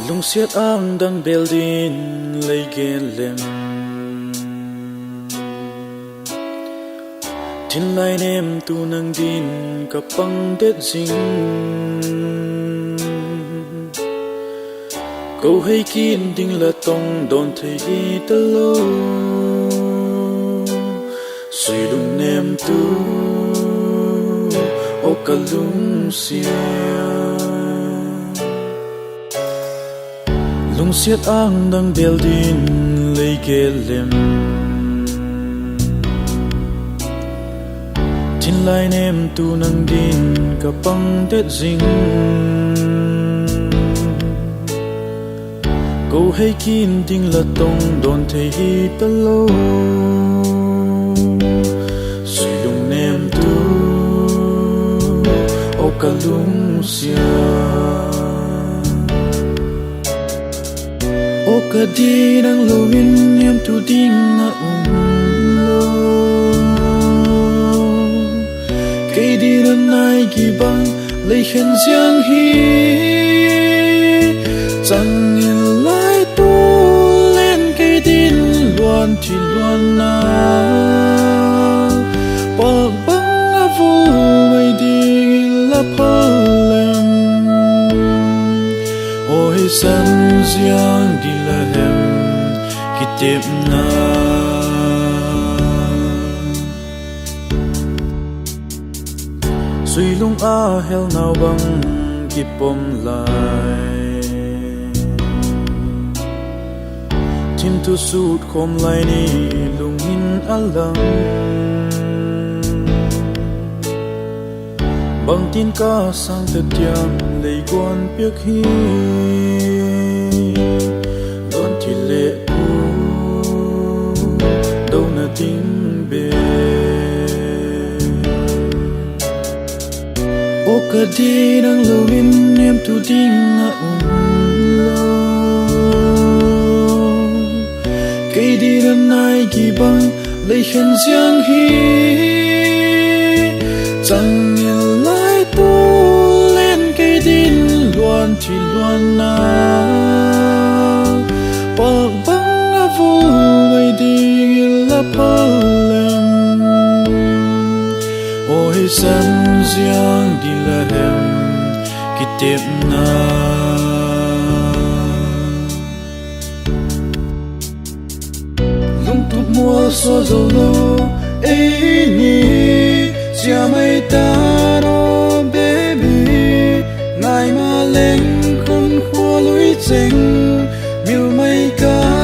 lung siết ang dang bel din lấy ghen lem tin lai nem tu nang din kapang det jing câu hay kín ding là tông đòn thấy ta lâu suy lung nem tu o cả lung siết ang dang bel din lấy ghe lem tin lai nem tu nang din kapang det jing câu hay kín ding là tông đòn thấy ta lâu suy lung nem tu o cả lung o cả đi đang lâu in em tu ding na lo cây đi lần này kỳ băng lấy khen giang hi chẳng nhìn lại tu lên cây tin loan thì loan na bạc băng á vô mây đi là lem ôi sân giang đi là hem khi tiếp na suy lung a hel nào băng kịp bom lại chim tu sút khom lại ni lung hin alang bằng tin ca sang tết tiam lấy quan biết hi đón thì lệ u đâu na tiếng bề o cả đi đang lâu in em tu ding na lo cây đi lần này kỳ băng lấy khen giang hi chẳng nhìn lại tu lên cây tin loan thì loan na bạc băng á vô mây đi là lem ôi sân giang đi là hem khi tiếp na lung tụt mua xóa dầu lô ấy ni chia mây ta đó baby ngày mà lên con khua lối chênh miêu mây ca